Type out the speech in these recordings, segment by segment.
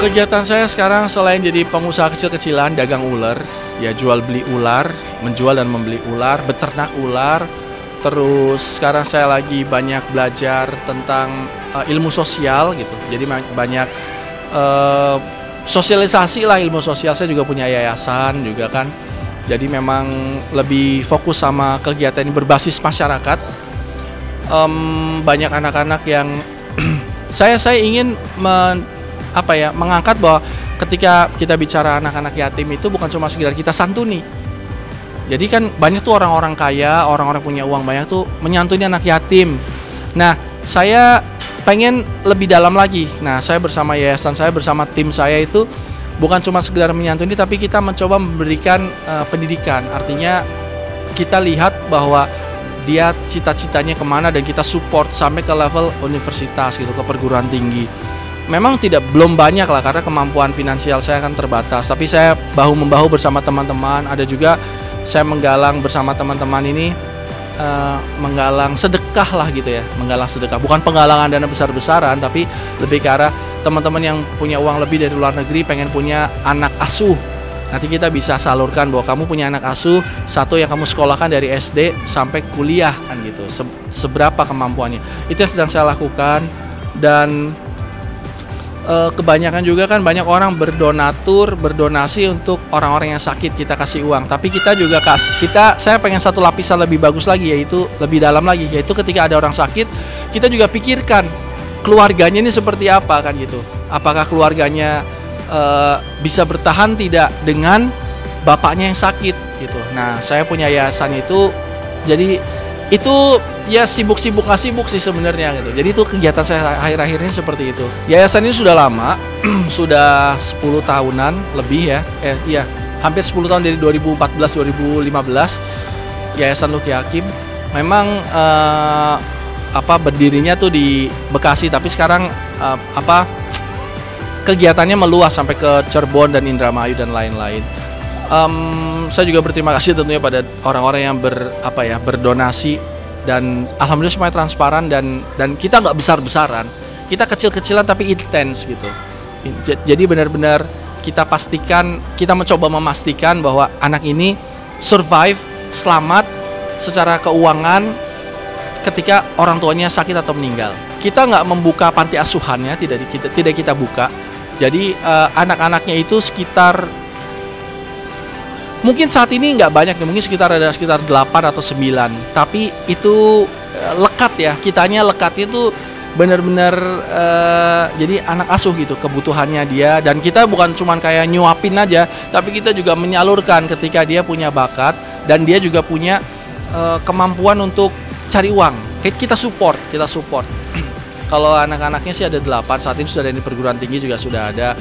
Kegiatan saya sekarang selain jadi pengusaha kecil-kecilan, dagang ular, ya jual beli ular, menjual dan membeli ular, beternak ular. Terus sekarang saya lagi banyak belajar tentang ilmu sosial gitu. Jadi banyak sosialisasi lah ilmu sosial. Saya juga punya yayasan juga kan. Jadi memang lebih fokus sama kegiatan yang berbasis masyarakat. Banyak anak-anak yang saya ingin mengangkat bahwa ketika kita bicara anak-anak yatim itu bukan cuma sekedar kita santuni. Jadi kan banyak tuh orang-orang kaya, orang-orang punya uang banyak tuh menyantuni anak yatim. Nah, saya pengen lebih dalam lagi. Nah, saya bersama yayasan saya, bersama tim saya itu bukan cuma sekedar menyantuni, tapi kita mencoba memberikan pendidikan. Artinya kita lihat bahwa dia cita-citanya kemana dan kita support sampai ke level universitas gitu, ke perguruan tinggi. Memang belum banyak lah karena kemampuan finansial saya kan terbatas. Tapi saya bahu-membahu bersama teman-teman. Ada juga saya menggalang bersama teman-teman ini menggalang sedekah lah gitu ya, menggalang sedekah. Bukan penggalangan dana besar-besaran, tapi lebih ke arah teman-teman yang punya uang lebih dari luar negeri pengen punya anak asuh. Nanti kita bisa salurkan bahwa kamu punya anak asuh, satu yang kamu sekolahkan dari SD sampai kuliah kan gitu. Seberapa kemampuannya. Itu yang sedang saya lakukan. Dan kebanyakan juga kan banyak orang berdonasi untuk orang-orang yang sakit, kita kasih uang. Tapi kita juga saya pengen satu lapisan lebih bagus lagi, yaitu lebih dalam lagi, yaitu ketika ada orang sakit, kita juga pikirkan keluarganya ini seperti apa kan gitu. Apakah keluarganya bisa bertahan tidak dengan bapaknya yang sakit gitu. Nah, saya punya yayasan itu, jadi itu ya sibuk-sibuk nggak sibuk sih sebenarnya gitu. Jadi itu kegiatan saya akhir-akhir ini seperti itu. Yayasan ini sudah lama, sudah 10 tahunan lebih ya. Iya, hampir 10 tahun dari 2014-2015. Yayasan Luki Hakim. Memang berdirinya tuh di Bekasi, tapi sekarang kegiatannya meluas sampai ke Cirebon dan Indramayu dan lain-lain. Saya juga berterima kasih tentunya pada orang-orang yang berdonasi, dan alhamdulillah semuanya transparan dan kita nggak besar-besaran, kita kecil-kecilan tapi intens gitu. Jadi benar-benar kita mencoba memastikan bahwa anak ini survive, selamat secara keuangan ketika orang tuanya sakit atau meninggal. Kita nggak membuka panti asuhannya, tidak kita buka. Jadi anak-anaknya itu sekitar, mungkin saat ini nggak banyak nih, mungkin sekitar 8 atau 9. Tapi itu lekat ya, kitanya lekatnya itu benar-benar jadi anak asuh gitu kebutuhannya dia. Dan kita bukan cuman kayak nyuapin aja, tapi kita juga menyalurkan ketika dia punya bakat dan dia juga punya kemampuan untuk cari uang. Kita support. Kalau anak-anaknya sih ada 8, saat ini sudah ada di perguruan tinggi juga sudah ada.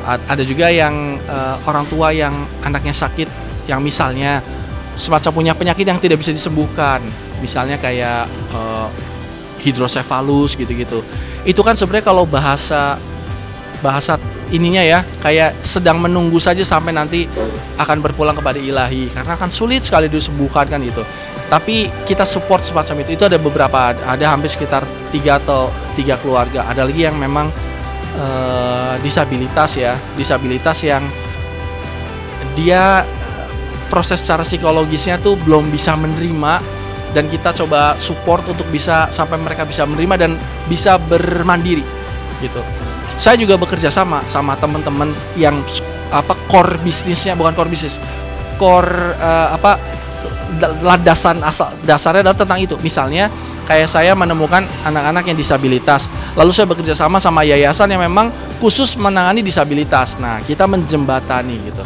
Ada juga yang orang tua yang anaknya sakit, yang misalnya semacam punya penyakit yang tidak bisa disembuhkan, misalnya kayak hidrosefalus gitu-gitu. Itu kan sebenarnya kalau bahasa ininya ya, kayak sedang menunggu saja sampai nanti akan berpulang kepada ilahi, karena kan sulit sekali disembuhkan kan gitu. Tapi kita support semacam itu. Itu ada beberapa, ada hampir sekitar 3 keluarga. Ada lagi yang memang disabilitas yang dia proses secara psikologisnya tuh belum bisa menerima, dan kita coba support untuk bisa sampai mereka bisa menerima dan bisa bermandiri gitu. Saya juga bekerja sama teman-teman yang core bisnisnya, bukan core bisnis, dasarnya adalah tentang itu. Misalnya kayak saya menemukan anak-anak yang disabilitas, lalu saya bekerja sama yayasan yang memang khusus menangani disabilitas. Nah, kita menjembatani gitu.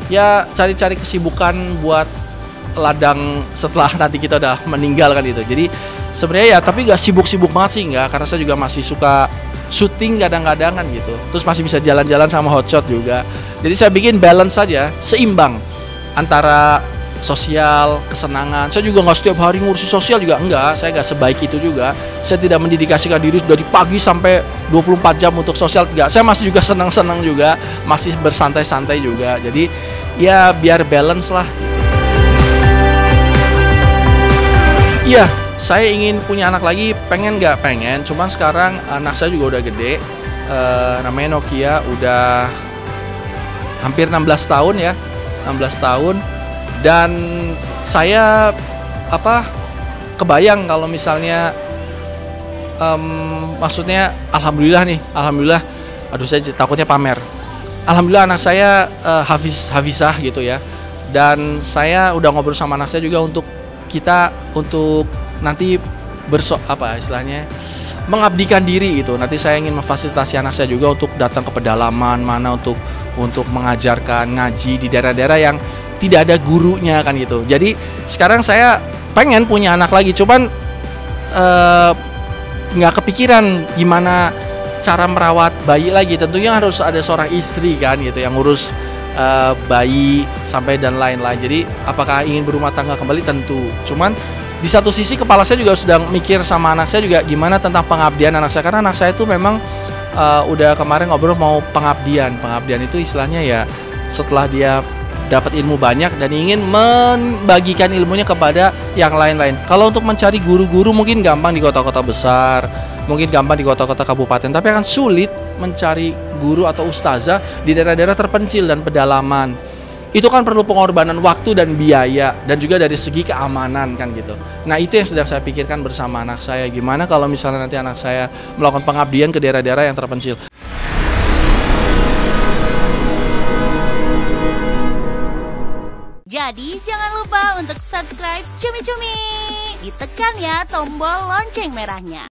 Ya, cari-cari kesibukan buat ladang setelah nanti kita udah meninggal kan gitu. Jadi sebenarnya ya, tapi gak sibuk-sibuk banget sih, enggak, karena saya juga masih suka syuting kadang-kadang kan gitu. Terus masih bisa jalan-jalan sama hotshot juga. Jadi saya bikin balance saja, seimbang antara sosial, kesenangan. Saya juga nggak setiap hari ngurusi sosial juga, enggak. Saya nggak sebaik itu juga. Saya tidak mendedikasikan diri dari pagi sampai 24 jam untuk sosial, enggak. Saya masih juga senang-senang juga, masih bersantai-santai juga. Jadi ya biar balance lah. Iya, saya ingin punya anak lagi, pengen nggak pengen. Cuman sekarang anak saya juga udah gede. namanya Nokia, udah hampir 16 tahun ya, 16 tahun. Dan saya kebayang kalau misalnya maksudnya alhamdulillah, aduh saya takutnya pamer. Alhamdulillah anak saya hafizah gitu ya. Dan saya udah ngobrol sama anak saya juga untuk nanti istilahnya mengabdikan diri gitu. Nanti saya ingin memfasilitasi anak saya juga untuk datang ke pedalaman mana untuk mengajarkan ngaji di daerah-daerah yang tidak ada gurunya kan gitu. Jadi sekarang saya pengen punya anak lagi, cuman nggak kepikiran gimana cara merawat bayi lagi. Tentunya harus ada seorang istri kan gitu yang ngurus bayi sampai dan lain-lain. Jadi apakah ingin berumah tangga kembali? Tentu. Cuman di satu sisi kepala saya juga sedang mikir sama anak saya juga gimana tentang pengabdian anak saya, karena anak saya itu memang udah kemarin ngobrol mau pengabdian itu istilahnya ya setelah dia dapat ilmu banyak dan ingin membagikan ilmunya kepada yang lain-lain. Kalau untuk mencari guru-guru mungkin gampang di kota-kota besar, mungkin gampang di kota-kota kabupaten, tapi akan sulit mencari guru atau ustazah di daerah-daerah terpencil dan pedalaman. Itu kan perlu pengorbanan waktu dan biaya, dan juga dari segi keamanan kan gitu. Nah itu yang sedang saya pikirkan bersama anak saya, gimana kalau misalnya nanti anak saya melakukan pengabdian ke daerah-daerah yang terpencil. Jadi jangan lupa untuk subscribe Cumi Cumi. Ditekan ya tombol lonceng merahnya.